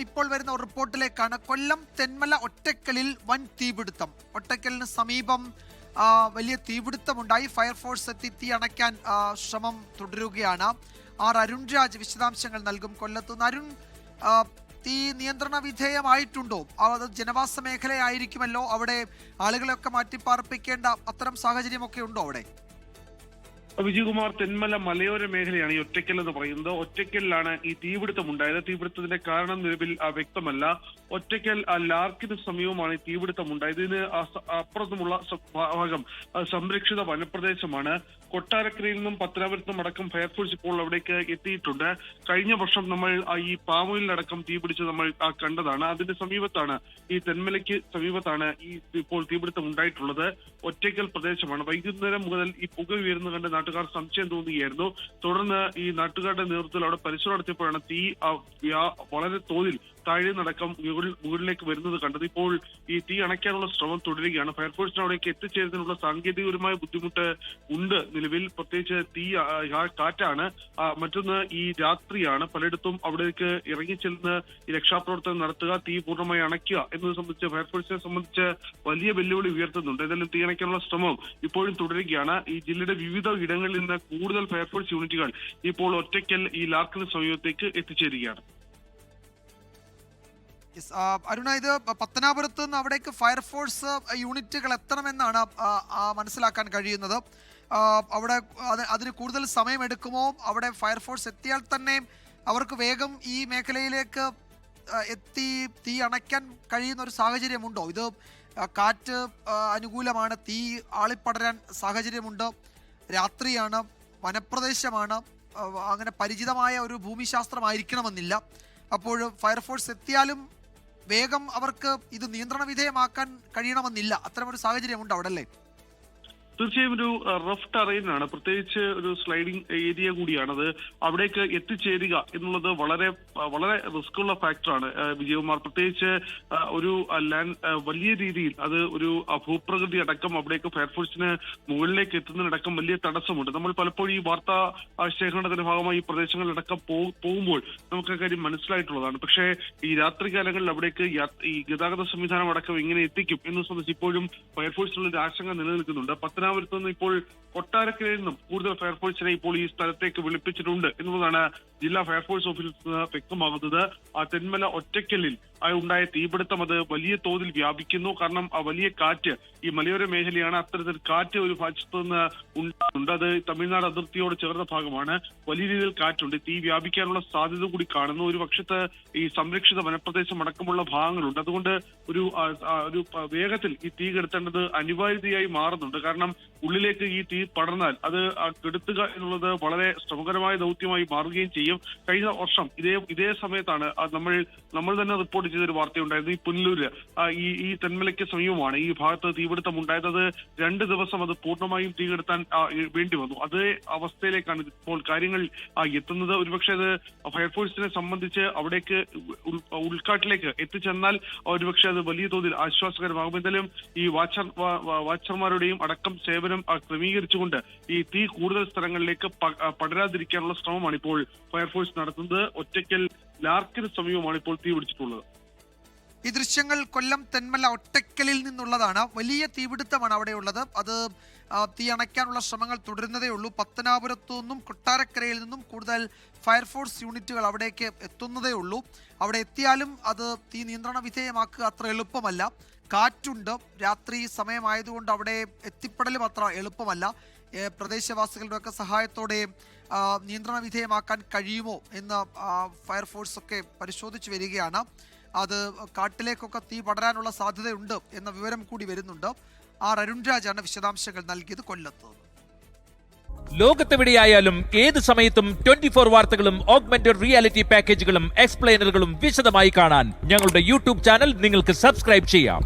ഇപ്പോൾ വരുന്ന ഒരു റിപ്പോർട്ടിലേക്കാണ്. കൊല്ലം തെന്മല ഒറ്റക്കലിൽ വൻ തീപിടുത്തം. ഒറ്റക്കലിന് സമീപം വലിയ തീപിടുത്തമുണ്ടായി. ഫയർഫോഴ്സ് എത്തി തീ അണയ്ക്കാൻ ശ്രമം തുടരുകയാണ്. അരുൺ രാജ് വിശദാംശങ്ങൾ നൽകും കൊല്ലത്തുനിന്ന്. അരുൺ, തീ നിയന്ത്രണ വിധേയമായിട്ടുണ്ടോ? അത് ജനവാസ മേഖലയായിരിക്കുമല്ലോ, അവിടെ ആളുകളെയൊക്കെ മാറ്റിപ്പാർപ്പിക്കേണ്ട അത്തരം സാഹചര്യമൊക്കെ ഉണ്ടോ അവിടെ? വിജയകുമാർ, തെന്മല മലയോര മേഖലയാണ് ഈ ഒറ്റക്കൽ എന്ന് പറയുന്നത്. ഒറ്റക്കലിലാണ് ഈ തീപിടുത്തം ഉണ്ടായത്. തീപിടുത്തത്തിന്റെ കാരണം നിലവിൽ വ്യക്തമല്ല. ഒറ്റക്കൽ ലാർക്കിന് സമീപമാണ് ഈ തീപിടുത്തം ഉണ്ടായത്. ഇതിന് അപ്പുറത്തുമുള്ള ഭാഗം സംരക്ഷിത വനപ്രദേശമാണ്. കൊട്ടാരക്കരയിൽ നിന്നും പത്തനാപുരത്തും അടക്കം ഫയർഫോഴ്സ് ഇപ്പോൾ അവിടേക്ക് എത്തിയിട്ടുണ്ട്. കഴിഞ്ഞ വർഷം നമ്മൾ ഈ പാമോയിലടക്കം തീപിടിച്ച് നമ്മൾ കണ്ടതാണ്. അതിന്റെ സമീപത്താണ്, ഈ തെന്മലയ്ക്ക് സമീപത്താണ് ഈ ഇപ്പോൾ തീപിടുത്തം ഉണ്ടായിട്ടുള്ളത്. ഒറ്റക്കൽ പ്രദേശമാണ്. വൈകുന്നേരം മുതൽ ഈ പുക ഉയർന്നു കണ്ട് നാട്ടുകാർ സംശയം തോന്നുകയായിരുന്നു. തുടർന്ന് ഈ നാട്ടുകാരുടെ നേതൃത്വത്തിൽ അവിടെ പരിശോധന നടത്തിയപ്പോഴാണ് തീ വളരെ തോതിൽ താഴെ നടക്കം മുകളിലേക്ക് വരുന്നത് കണ്ടത്. ഇപ്പോൾ ഈ തീ അണയ്ക്കാനുള്ള ശ്രമം തുടരുകയാണ്. ഫയർഫോഴ്സിന് അവിടേക്ക് എത്തിച്ചേരുന്നതിനുള്ള സാങ്കേതികപരമായ ബുദ്ധിമുട്ട് ഉണ്ട് നിലവിൽ. പ്രത്യേകിച്ച് തീ കാറ്റാണ്. മറ്റൊന്ന് ഈ രാത്രിയാണ്. പലയിടത്തും അവിടേക്ക് ഇറങ്ങിച്ചെല്ലുന്ന ഈ രക്ഷാപ്രവർത്തനം നടത്തുക, തീ പൂർണ്ണമായി അണയ്ക്കുക എന്നത് സംബന്ധിച്ച് ഫയർഫോഴ്സിനെ സംബന്ധിച്ച് വലിയ വെല്ലുവിളി ഉയർത്തുന്നുണ്ട്. ഏതായാലും തീ അണയ്ക്കാനുള്ള ശ്രമം ഇപ്പോഴും തുടരുകയാണ്. ഈ ജില്ലയുടെ വിവിധ ഇടങ്ങളിൽ നിന്ന് കൂടുതൽ ഫയർഫോഴ്സ് യൂണിറ്റുകൾ ഇപ്പോൾ ഒറ്റയ്ക്കൽ ഈ ലാർക്കിന് സമീപത്തേക്ക് എത്തിച്ചേരുകയാണ്. അരുണ, ഇത് പത്തനാപുരത്ത് നിന്ന് അവിടേക്ക് ഫയർഫോഴ്സ് യൂണിറ്റുകൾ എത്തണമെന്നാണ് മനസ്സിലാക്കാൻ കഴിയുന്നത്. അവിടെ അതിന് കൂടുതൽ സമയമെടുക്കുമോ? അവിടെ ഫയർഫോഴ്സ് എത്തിയാൽ തന്നെ അവർക്ക് വേഗം ഈ മേഖലയിലേക്ക് എത്തി തീ അണയ്ക്കാൻ കഴിയുന്ന ഒരു സാഹചര്യമുണ്ടോ? ഇത് കാറ്റ് അനുകൂലമാണ്, തീ ആളിപ്പടരാൻ സാഹചര്യമുണ്ട്, രാത്രിയാണ്, വനപ്രദേശമാണ്, അങ്ങനെ പരിചിതമായ ഒരു ഭൂമിശാസ്ത്രമായിരിക്കണമെന്നില്ല. അപ്പോൾ ഫയർഫോഴ്സ് എത്തിയാലും വേഗം അവർക്ക് ഇത് നിയന്ത്രണ വിധേയമാക്കാൻ കഴിയണമെന്നില്ല. അത്തരമൊരു സാഹചര്യമുണ്ട് അവിടെ, അല്ലേ? തീർച്ചയായും ഒരു റഫ് ടെറൈനാണ്, പ്രത്യേകിച്ച് ഒരു സ്ലൈഡിംഗ് ഏരിയ കൂടിയാണത്. അവിടേക്ക് എത്തിച്ചേരുക എന്നുള്ളത് വളരെ വളരെ റിസ്ക് ഉള്ള ഫാക്ടറാണ് വിജയകുമാർ. പ്രത്യേകിച്ച് ഒരു വലിയ രീതിയിൽ അത് ഒരു ഭൂപ്രകൃതി അടക്കം അവിടേക്ക് ഫയർഫോഴ്സിന് മുകളിലേക്ക് എത്തുന്നതിനടക്കം വലിയ തടസ്സമുണ്ട്. നമ്മൾ പലപ്പോഴും ഈ വാർത്താ ശേഖരണത്തിന്റെ ഭാഗമായി ഈ പ്രദേശങ്ങളിലടക്കം പോകുമ്പോൾ നമുക്ക് കാര്യം മനസ്സിലായിട്ടുള്ളതാണ്. പക്ഷേ ഈ രാത്രികാലങ്ങളിൽ അവിടേക്ക് ഈ ഗതാഗത സംവിധാനം അടക്കം എങ്ങനെ എത്തിക്കും എന്ന് സംബന്ധിച്ച് ഇപ്പോഴും ഫയർഫോഴ്സിനുള്ള ഒരു ആശങ്ക നിലനിൽക്കുന്നുണ്ട്. പത്തനാപുരത്ത് നിന്ന് ഇപ്പോൾ കൊട്ടാരക്കരയിൽ നിന്നും കൂടുതൽ ഫയർഫോഴ്സിനെ ഇപ്പോൾ ഈ സ്ഥലത്തേക്ക് വിളിപ്പിച്ചിട്ടുണ്ട് എന്നുള്ളതാണ് ജില്ലാ ഫയർഫോഴ്സ് ഓഫീസിൽ നിന്ന് വ്യക്തമാകുന്നത്. തെന്മല ഒറ്റക്കലിൽ ഉണ്ടായ തീപിടുത്തം അത് വലിയ തോതിൽ വ്യാപിക്കുന്നു. കാരണം വലിയ കാറ്റ്, ഈ മലയോര മേഖലയാണ്, അത്തരത്തിൽ കാറ്റ് ഒരു ഭാഗത്ത് നിന്ന് ഉണ്ടാകുന്നുണ്ട്. അത് തമിഴ്നാട് അതിർത്തിയോട് ചേർന്ന ഭാഗമാണ്. വലിയ രീതിയിൽ കാറ്റുണ്ട്. തീ വ്യാപിക്കാനുള്ള സാധ്യത കൂടി കാണുന്നു. ഒരു പക്ഷത്ത് ഈ സംരക്ഷിത വനപ്രദേശം അടക്കമുള്ള ഭാഗങ്ങളുണ്ട്. അതുകൊണ്ട് ഒരു വേഗത്തിൽ ഈ തീ കെടുത്തേണ്ടത് അനിവാര്യതയായി മാറുന്നുണ്ട്. കാരണം ഉള്ളിലേക്ക് ഈ തീ പടർന്നാൽ അത് കെടുത്തുക എന്നുള്ളത് വളരെ ശ്രമകരമായ ദൗത്യമായി മാറുകയും ചെയ്യും. കഴിഞ്ഞ വർഷം ഇതേ സമയത്താണ് നമ്മൾ തന്നെ റിപ്പോർട്ട് ചെയ്തൊരു വാർത്തയുണ്ടായിരുന്നു. ഈ പുനലൂര് ഈ തെന്മലയ്ക്ക് സമീപമാണ് ഈ ഭാഗത്ത് തീപിടുത്തം ഉണ്ടായത്. അത് 2 ദിവസം അത് പൂർണ്ണമായും തീകെടുത്താൻ വേണ്ടി വന്നു. അതേ അവസ്ഥയിലേക്കാണ് ഇപ്പോൾ കാര്യങ്ങൾ എത്തുന്നത്. ഒരുപക്ഷെ അത് ഫയർഫോഴ്സിനെ സംബന്ധിച്ച് അവിടേക്ക് ഉൾക്കാട്ടിലേക്ക് എത്തിച്ചെന്നാൽ ഒരുപക്ഷെ അത് വലിയ തോതിൽ ആശ്വാസകരമാകും. എന്തായാലും ഈ വാച്ചർമാരുടെയും അടക്കം സേവനം ക്രമീകരിച്ചുകൊണ്ട് ഈ തീ കൂടുതൽ സ്ഥലങ്ങളിലേക്ക് പടരാതിരിക്കാനുള്ള ശ്രമമാണ് ഇപ്പോൾ ഫയർഫോഴ്സ് നടത്തുന്നത്. ഒറ്റക്കൽ ലാർക്കിന് സമീപമാണ് ഇപ്പോൾ തീ പിടിച്ചിട്ടുള്ളത്. ഈ ദൃശ്യങ്ങൾ കൊല്ലം തെന്മല ഒറ്റക്കലിൽ നിന്നുള്ളതാണ്. വലിയ തീപിടുത്തമാണ് അവിടെയുള്ളത്. അത് തീ അണയ്ക്കാനുള്ള ശ്രമങ്ങൾ തുടരുന്നതേ ഉള്ളൂ. പത്തനാപുരത്തു നിന്നും കൊട്ടാരക്കരയിൽ നിന്നും കൂടുതൽ ഫയർഫോഴ്സ് യൂണിറ്റുകൾ അവിടേക്ക് എത്തുന്നതേ ഉള്ളൂ. അവിടെ എത്തിയാലും അത് തീ നിയന്ത്രണ വിധേയമാക്കുക അത്ര എളുപ്പമല്ല. കാറ്റുണ്ട്, രാത്രി സമയമായതുകൊണ്ട് അവിടെ എത്തിപ്പെടലും അത്ര എളുപ്പമല്ല. പ്രദേശവാസികളുടെയൊക്കെ സഹായത്തോടെ നിയന്ത്രണ വിധേയമാക്കാൻ കഴിയുമോ എന്ന് ഫയർഫോഴ്സ് ഒക്കെ പരിശോധിച്ചു വരികയാണ്. അത് കാട്ടിലേക്കൊക്കെ തീ പടരാനുള്ള സാധ്യതയുണ്ട് എന്ന വിവരം കൂടി വരുന്നുണ്ട്. അരുൺ രാജാണ് വിശദാംശങ്ങൾ നൽകിയത് കൊല്ലത്ത്. ലോകത്തെവിടെയായാലും ഏത് സമയത്തും 24 വാർത്തകളും ഓഗ്മെന്റഡ് റിയാലിറ്റി പാക്കേജുകളും എക്സ്പ്ലെയിനറുകളും വിശദമായി കാണാൻ ഞങ്ങളുടെ യൂട്യൂബ് ചാനൽ നിങ്ങൾക്ക് സബ്സ്ക്രൈബ് ചെയ്യാം.